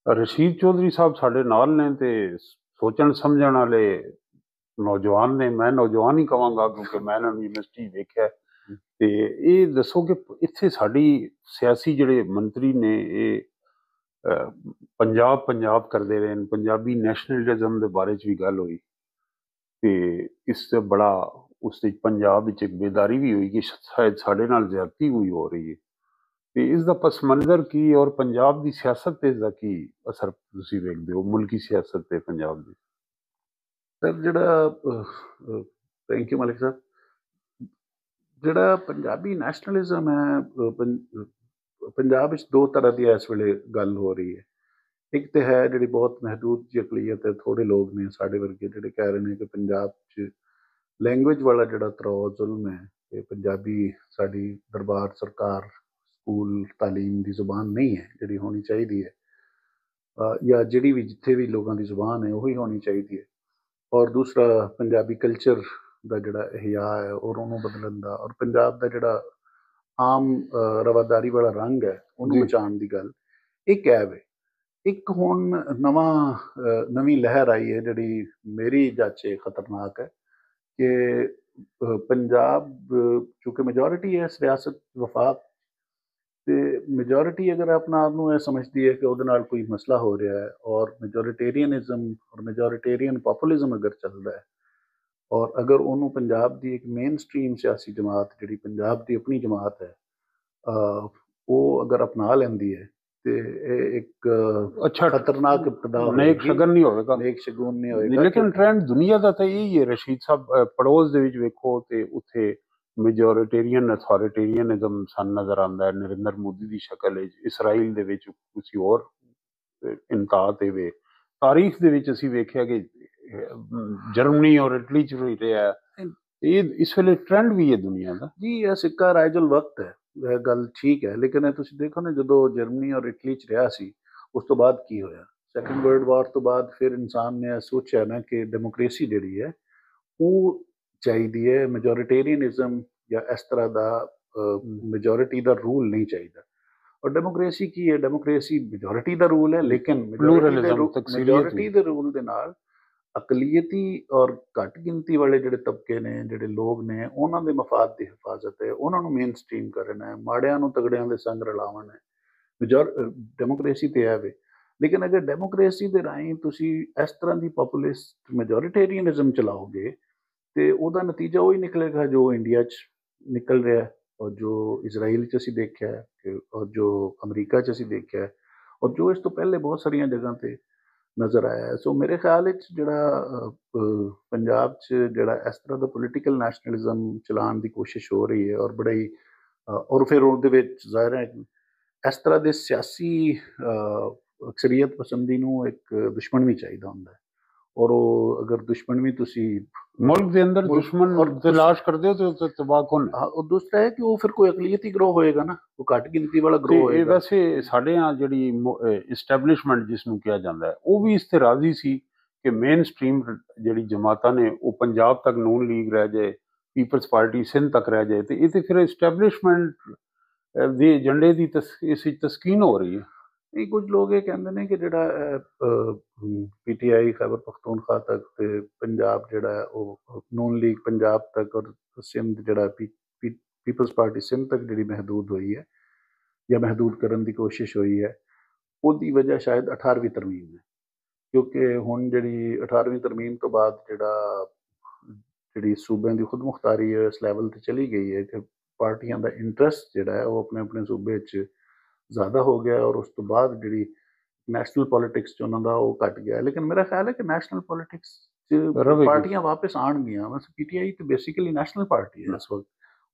ਰਸ਼ੀਦ ਚੌਧਰੀ ਸਾਹਿਬ ਸਾਡੇ ਨਾਲ ਨੇ ਤੇ ਸੋਚਣ ਸਮਝਣ ਵਾਲੇ ਨੌਜਵਾਨ ਨੇ। ਮੈਂ ਨੌਜਵਾਨ ਹੀ ਕਹਾਂਗਾ ਕਿਉਂਕਿ ਮੈਂ ਇਹਨਾਂ ਨੂੰ ਯੂਨੀਵਰਸਿਟੀ ਵੇਖਿਆ। ਤੇ ਇਹ ਦੱਸੋ ਕਿ ਇੱਥੇ ਸਾਡੀ ਸਿਆਸੀ ਜਿਹੜੇ ਮੰਤਰੀ ਨੇ ਇਹ ਪੰਜਾਬ ਪੰਜਾਬ ਕਰਦੇ ਰਹੇ ਨੇ। ਪੰਜਾਬੀ ਨੈਸ਼ਨਲਿਜ਼ਮ ਦੇ ਬਾਰੇ 'ਚ ਵੀ ਗੱਲ ਹੋਈ ਤੇ ਇਸ ਤੇ ਬੜਾ ਉਸ ਵਿੱਚ ਪੰਜਾਬ ਵਿੱਚ ਇੱਕ ਬੇਦਾਰੀ ਵੀ ਹੋਈ ਕਿ ਸ਼ਾਇਦ ਸਾਡੇ ਨਾਲ ਜ਼ਿਆਦਤੀ ਹੋਈ ਹੋ ਰਹੀ ਹੈ। ਤੇ ਇਸ ਦਾ ਪਸ ਮੰਜ਼ਰ ਕੀ ਔਰ ਪੰਜਾਬ ਦੀ ਸਿਆਸਤ ਤੇ ਇਸ ਦਾ ਕੀ ਅਸਰ ਤੁਸੀਂ ਵੇਖਦੇ ਹੋ, ਮੁਲਕੀ ਸਿਆਸਤ ਤੇ ਪੰਜਾਬ ਦੀ? ਸਰ ਜਿਹੜਾ ਥੈਂਕ ਯੂ ਮਲਿਕ ਸਾਹਿਬ। ਜਿਹੜਾ ਪੰਜਾਬੀ ਨੈਸ਼ਨਲਿਜ਼ਮ ਹੈ ਪੰਜਾਬ ਵਿੱਚ ਦੋ ਤਰ੍ਹਾਂ ਦੀ ਇਸ ਵੇਲੇ ਗੱਲ ਹੋ ਰਹੀ ਹੈ। ਇੱਕ ਤਾਂ ਹੈ ਜਿਹੜੀ ਬਹੁਤ ਮਹਿਦੂਦ ਜਿਹੀ ਅਕਲੀਅਤ ਹੈ, ਥੋੜ੍ਹੇ ਲੋਕ ਨੇ ਸਾਡੇ ਵਰਗੇ ਜਿਹੜੇ ਕਹਿ ਰਹੇ ਨੇ ਕਿ ਪੰਜਾਬ 'ਚ ਲੈਂਗੁਏਜ ਵਾਲਾ ਜਿਹੜਾ ਤਰਾਅ ਜ਼ੁਲਮ ਹੈ ਕਿ ਪੰਜਾਬੀ ਸਾਡੀ ਦਰਬਾਰ ਸਰਕਾਰ ਸਕੂਲ ਤਾਲੀਮ ਦੀ ਜ਼ੁਬਾਨ ਨਹੀਂ ਹੈ ਜਿਹੜੀ ਹੋਣੀ ਚਾਹੀਦੀ ਹੈ, ਜਾਂ ਜਿਹੜੀ ਵੀ ਜਿੱਥੇ ਵੀ ਲੋਕਾਂ ਦੀ ਜ਼ੁਬਾਨ ਹੈ ਉਹੀ ਹੋਣੀ ਚਾਹੀਦੀ ਹੈ। ਔਰ ਦੂਸਰਾ ਪੰਜਾਬੀ ਕਲਚਰ ਦਾ ਜਿਹੜਾ ਇਹਿਆ ਹੈ ਔਰ ਉਹਨੂੰ ਬਦਲਣ ਦਾ, ਔਰ ਪੰਜਾਬ ਦਾ ਜਿਹੜਾ ਆਮ ਰਵਾਦਾਰੀ ਵਾਲਾ ਰੰਗ ਹੈ ਉਹਨੂੰ ਬਚਾਉਣ ਦੀ ਗੱਲ, ਇਹ ਕੈਬ ਹੈ। ਇੱਕ ਹੁਣ ਨਵੀਂ ਲਹਿਰ ਆਈ ਹੈ ਜਿਹੜੀ ਮੇਰੀ ਜਾਚੇ ਖਤਰਨਾਕ ਹੈ ਕਿ ਪੰਜਾਬ ਚੂँकि ਮੈਜੋਰਿਟੀ ਹੈ ਇਸ ਰਿਆਸਤ ਵਫਾਕ, ਤੇ ਮੈਜੋਰਿਟੀ ਅਗਰ ਆਪਣਾ ਆਪ ਨੂੰ ਇਹ ਸਮਝਦੀ ਹੈ ਕਿ ਉਹਦੇ ਨਾਲ ਕੋਈ ਮਸਲਾ ਹੋ ਰਿਹਾ ਹੈ ਔਰ ਮੈਜੋਰਿਟੇਰੀਅਨਿਜ਼ਮ ਔਰ ਮੈਜੋਰਿਟੇਰੀਅਨ ਪੋਪੂਲਿਜ਼ਮ ਅਗਰ ਚੱਲਦਾ ਹੈ ਔਰ ਅਗਰ ਉਹਨੂੰ ਪੰਜਾਬ ਦੀ ਇੱਕ ਮੇਨ ਸਟਰੀਮ ਸਿਆਸੀ ਜਮਾਤ ਜਿਹੜੀ ਪੰਜਾਬ ਦੀ ਆਪਣੀ ਜਮਾਤ ਹੈ ਉਹ ਅਗਰ ਅਪਣਾ ਲੈਂਦੀ ਹੈ ਤੇ ਇਹ ਇੱਕ ਅੱਛਾ ਖਤਰਨਾਕ ਇਬਤਦਾ ਨੇਕ ਸ਼ਗਨ ਨਹੀਂ ਹੋਵੇਗਾ, ਨੇਕ ਸ਼ਗੁਨ ਨਹੀਂ ਹੋਏਗਾ। ਲੇਕਿਨ ਟ੍ਰੈਂਡ ਦੁਨੀਆ ਦਾ ਤਾਂ ਇਹੀ ਹੈ ਰਸ਼ੀਦ ਸਾਹਿਬ। ਪੜੋਸ ਦੇ ਵਿੱਚ ਵੇਖੋ ਤੇ ਉੱਥੇ ਮੈਜੋਰਿਟੇਰੀਅਨ ਅਥਾਰਿਟੇਰੀਅਨਿਜ਼ਮ ਸਾਨੂੰ ਨਜ਼ਰ ਆਉਂਦਾ ਹੈ ਨਰਿੰਦਰ ਮੋਦੀ ਦੀ ਸ਼ਕਲ ਵਿੱਚ। ਇਸਰਾਈਲ ਦੇ ਵਿੱਚ ਕਿਸੇ ਹੋਰ ਇੰਤਹਾ ਤੇ ਵੇ ਤਾਰੀਖ ਦੇ ਵਿੱਚ ਅਸੀਂ ਵੇਖਿਆ ਕਿ ਜਰਮਨੀ ਔਰ ਇਟਲੀ 'ਚ ਵੀ ਰਿਹਾ। ਇਹ ਇਸ ਵੇਲੇ ਟ੍ਰੈਂਡ ਵੀ ਹੈ ਦੁਨੀਆ ਦਾ। ਜੀ ਇਹ ਸਿੱਕਾ ਰਾਇਜੁਲ ਵਕਤ ਹੈ, ਇਹ ਗੱਲ ਠੀਕ ਹੈ, ਲੇਕਿਨ ਇਹ ਤੁਸੀਂ ਦੇਖੋ ਨਾ ਜਦੋਂ ਜਰਮਨੀ ਔਰ ਇਟਲੀ 'ਚ ਰਿਹਾ ਸੀ ਉਸ ਤੋਂ ਬਾਅਦ ਕੀ ਹੋਇਆ। ਸੈਕੰਡ ਵਰਲਡ ਵਾਰ ਤੋਂ ਬਾਅਦ ਫਿਰ ਇਨਸਾਨ ਨੇ ਇਹ ਸੋਚਿਆ ਨਾ ਕਿ ਡੈਮੋਕ੍ਰੇਸੀ ਜਿਹੜੀ ਹੈ ਉਹ ਚਾਹੀਦੀ ਹੈ, ਮੈਜੋਰਿਟੇਰੀਅਨਿਜ਼ਮ ਜਾਂ ਇਸ ਤਰ੍ਹਾਂ ਦਾ ਮੈਜੋਰਿਟੀ ਦਾ ਰੂਲ ਨਹੀਂ ਚਾਹੀਦਾ। ਔਰ ਡੈਮੋਕ੍ਰੇਸੀ ਕੀ ਹੈ? ਡੈਮੋਕ੍ਰੇਸੀ ਮੈਜੋਰਿਟੀ ਦਾ ਰੂਲ ਹੈ, ਲੇਕਿਨ ਮੈਜੋਰਿਟੀ ਦੇ ਰੂਲ ਦੇ ਨਾਲ ਅਕਲੀਅਤੀ ਔਰ ਘੱਟ ਗਿਣਤੀ ਵਾਲੇ ਜਿਹੜੇ ਤਬਕੇ ਨੇ, ਜਿਹੜੇ ਲੋਕ ਨੇ, ਉਹਨਾਂ ਦੇ ਮਫਾਦ ਦੀ ਹਿਫਾਜ਼ਤ ਹੈ, ਉਹਨਾਂ ਨੂੰ ਮੇਨ ਸਟਰੀਮ ਕਰਨਾ ਹੈ, ਮਾੜਿਆਂ ਨੂੰ ਤਗੜਿਆਂ ਦੇ ਸੰਗ ਰਲਾਉਣਾ ਹੈ। ਡੈਮੋਕ੍ਰੇਸੀ ਤੇ ਹੈ ਵੇ। ਲੇਕਿਨ ਅਗਰ ਡੈਮੋਕ੍ਰੇਸੀ ਦੇ ਰਾਹੀਂ ਤੁਸੀਂ ਇਸ ਤਰ੍ਹਾਂ ਦੀ ਪੋਪੂਲਿਸਟ ਮੈਜੋਰਿਟੇਰੀਅਨਿਜ਼ਮ ਚਲਾਓਗੇ ਤੇ ਉਹਦਾ ਨਤੀਜਾ ਉਹੀ ਨਿਕਲੇਗਾ ਜੋ ਇੰਡੀਆ 'ਚ ਨਿਕਲ ਰਿਹਾ ਔਰ ਜੋ ਇਜ਼ਰਾਈਲ 'ਚ ਅਸੀਂ ਦੇਖਿਆ ਹੈ ਔਰ ਜੋ ਅਮਰੀਕਾ 'ਚ ਅਸੀਂ ਦੇਖਿਆ ਹੈ ਔਰ ਜੋ ਇਸ ਤੋਂ ਪਹਿਲੇ ਬਹੁਤ ਸਾਰੀਆਂ ਜਗ੍ਹਾ 'ਤੇ ਨਜ਼ਰ ਆਇਆ। ਸੋ ਮੇਰੇ ਖਿਆਲ ਵਿੱਚ ਜਿਹੜਾ ਪੰਜਾਬ 'ਚ ਜਿਹੜਾ ਇਸ ਤਰ੍ਹਾਂ ਦਾ ਪੋਲੀਟੀਕਲ ਨੈਸ਼ਨਲਿਜ਼ਮ ਚਲਾਉਣ ਦੀ ਕੋਸ਼ਿਸ਼ ਹੋ ਰਹੀ ਹੈ ਔਰ ਬੜਾ ਹੀ ਔਰ ਫਿਰ ਉਹਦੇ ਵਿੱਚ ਜ਼ਾਹਿਰ ਹੈ ਇਸ ਤਰ੍ਹਾਂ ਦੇ ਸਿਆਸੀ ਅਕਸਰੀਅਤ ਪਸੰਦੀ ਨੂੰ ਇੱਕ ਦੁਸ਼ਮਣ ਵੀ ਚਾਹੀਦਾ ਹੁੰਦਾ ਹੈ ਔਰ ਉਹ ਅਗਰ ਦੁਸ਼ਮਣ ਵੀ ਤੁਸੀਂ ਮੁਲਕ ਦੇ ਅੰਦਰ ਦੁਸ਼ਮਣ ਤਲਾਸ਼ ਕਰਦੇ ਹੋ ਤੇ ਤਬਾਹ ਕੌਣ ਹੈ? ਉਹ ਦੂਸਰਾ ਹੈ ਕਿ ਉਹ ਫਿਰ ਕੋਈ ਅਕਲੀਅਤੀ ਗਰੋਹ ਹੋਏਗਾ ਨਾ, ਉਹ ਘੱਟ ਗਿਣਤੀ ਵਾਲਾ ਗਰੋਹ ਹੋਏਗਾ। ਇਹ ਵੈਸੇ ਸਾਡੇ ਨਾਲ ਜਿਹੜੀ ਇਸਟੈਬਲਿਸ਼ਮੈਂਟ ਜਿਸ ਨੂੰ ਕਿਹਾ ਜਾਂਦਾ ਹੈ ਉਹ ਵੀ ਇਸ ਤੇ ਰਾਜ਼ੀ ਸੀ ਕਿ ਮੇਨ ਸਟਰੀਮ ਜਿਹੜੀ ਜਮਾਤਾਂ ਨੇ ਉਹ ਪੰਜਾਬ ਤੱਕ ਨੂਨ ਲੀਗ ਰਹਿ ਜਾਏ, ਪੀਪਲਸ ਪਾਰਟੀ ਸਿੰਧ ਤੱਕ ਰਹਿ ਜਾਏ। ਤੇ ਇਹ ਤੇ ਫਿਰ ਇਸਟੈਬਲਿਸ਼ਮੈਂਟ ਦੇ ਏਜੰਡੇ ਦੀ ਇਸ ਵਿੱਚ ਤਸਕੀਨ ਹੋ ਰਹੀ ਹੈ। ਇਹ ਕੁਝ ਲੋਕ ਇਹ ਕਹਿੰਦੇ ਨੇ ਕਿ ਜਿਹੜਾ PTI ਖੈਬਰ ਪਖਤੂਨਖਵਾ ਤੱਕ ਤੇ ਪੰਜਾਬ ਜਿਹੜਾ ਉਹ ਨੂਨ ਲੀਗ ਪੰਜਾਬ ਤੱਕ ਔਰ ਸਿੰਧ ਜਿਹੜਾ ਪੀਪਲਸ ਪਾਰਟੀ ਸਿੰਧ ਤੱਕ ਜਿਹੜੀ ਮਹਿਦੂਦ ਹੋਈ ਹੈ ਜਾਂ ਮਹਿਦੂਦ ਕਰਨ ਦੀ ਕੋਸ਼ਿਸ਼ ਹੋਈ ਹੈ ਉਹਦੀ ਵਜ੍ਹਾ ਸ਼ਾਇਦ 18ਵੀਂ ਤਰਮੀਮ ਹੈ। ਕਿਉਂਕਿ ਹੁਣ ਜਿਹੜੀ 18ਵੀਂ ਤਰਮੀਮ ਤੋਂ ਬਾਅਦ ਜਿਹੜੀ ਸੂਬਿਆਂ ਦੀ ਖੁਦ ਮੁਖਤਾਰੀ ਹੈ ਇਸ ਲੈਵਲ 'ਤੇ ਚਲੀ ਗਈ ਹੈ ਕਿ ਪਾਰਟੀਆਂ ਦਾ ਇੰਟਰਸਟ ਜਿਹੜਾ ਹੈ ਉਹ ਆਪਣੇ ਆਪਣੇ ਸੂਬੇ 'ਚ ਜ਼ਿਆਦਾ ਹੋ ਗਿਆ ਔਰ ਉਸ ਤੋਂ ਬਾਅਦ ਜਿਹੜੀ ਨੈਸ਼ਨਲ ਪੋਲੀਟਿਕਸ 'ਚ ਉਹਨਾਂ ਦਾ ਉਹ ਘੱਟ ਗਿਆ। ਲੇਕਿਨ ਮੇਰਾ ਖਿਆਲ ਹੈ ਕਿ ਨੈਸ਼ਨਲ ਪੋਲੀਟਿਕਸ 'ਚ ਪਾਰਟੀਆਂ ਵਾਪਸ ਆਉਣਗੀਆਂ। ਬਸ PTI ਤਾਂ ਬੇਸਿਕਲੀ ਨੈਸ਼ਨਲ ਪਾਰਟੀ ਹੈ ਇਸ ਵਕਤ।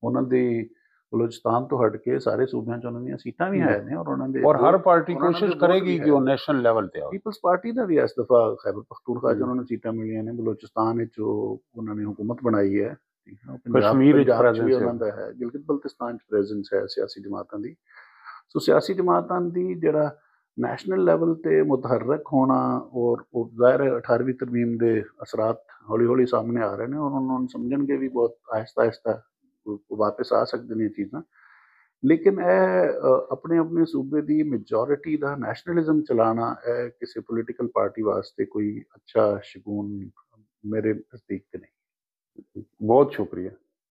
ਉਹਨਾਂ ਦੀ ਬਲੋਚਿਸਤਾਨ ਤੋਂ ਹਟ ਕੇ ਸਾਰੇ ਸੂਬਿਆਂ 'ਚ ਉਹਨਾਂ ਦੀਆਂ ਸੀਟਾਂ ਵੀ ਹੈ ਨੇ ਔਰ ਉਹਨਾਂ ਦੇ ਹਰ ਪਾਰਟੀ ਕੋਸ਼ਿਸ਼ ਕਰੇਗੀ ਕਿ ਉਹ ਨੈਸ਼ਨਲ ਲੈਵਲ ਤੇ ਆਵੇ। ਪੀਪਲਸ ਪਾਰਟੀ ਦਾ ਵੀ ਇਸ ਦਫਾ ਖੈਬਰ ਪਖਤੂਨਖਵਾ 'ਚ ਉਹਨਾਂ ਨੂੰ ਸੀਟਾਂ ਮਿਲੀਆਂ ਨੇ, ਬਲੋਚਿਸਤਾਨ ਵਿੱਚ ਉਹਨਾਂ ਨੇ ਹੁਕੂਮਤ ਬਣਾਈ ਹੈ, ਕਸ਼ਮੀਰ ਵਿੱਚ ਵੀ ਉਹਨਾਂ ਦਾ ਹੈ, ਗਿਲਗਿਤ ਬਲਤਿਸਤਾਨ 'ਚ ਪ੍ਰੈਜ਼ੈਂਸ ਹੈ ਸਿਆਸੀ ਜਮਾਤਾਂ ਦੀ। ਸੋ ਸਿਆਸੀ ਜਮਾਤਾਂ ਦੀ ਜਿਹੜਾ ਨੈਸ਼ਨਲ ਲੈਵਲ 'ਤੇ ਮੁਤਹਰਕ ਹੋਣਾ ਔਰ ਉਹ ਜ਼ਾਹਿਰ ਹੈ 18ਵੀਂ ਤਰਮੀਮ ਦੇ ਅਸਰਾਤ ਹੌਲੀ ਹੌਲੀ ਸਾਹਮਣੇ ਆ ਰਹੇ ਨੇ ਔਰ ਉਹਨਾਂ ਨੂੰ ਸਮਝਣਗੇ ਵੀ ਬਹੁਤ ਆਹਿਸਤਾ ਆਹਿਸਤਾ ਵਾਪਸ ਆ ਸਕਦੇ ਨੇ ਇਹ ਚੀਜ਼ਾਂ। ਲੇਕਿਨ ਇਹ ਆਪਣੇ ਆਪਣੇ ਸੂਬੇ ਦੀ ਮੈਜੋਰਿਟੀ ਦਾ ਨੈਸ਼ਨਲਿਜ਼ਮ ਚਲਾਣਾ ਇਹ ਕਿਸੇ ਪੋਲੀਟੀਕਲ ਪਾਰਟੀ ਵਾਸਤੇ ਕੋਈ ਅੱਛਾ ਸ਼ਗੂਨ ਮੇਰੇ ਨਜ਼ਦੀਕ ਤੇ ਨਹੀਂ। बहुत शुक्रिया।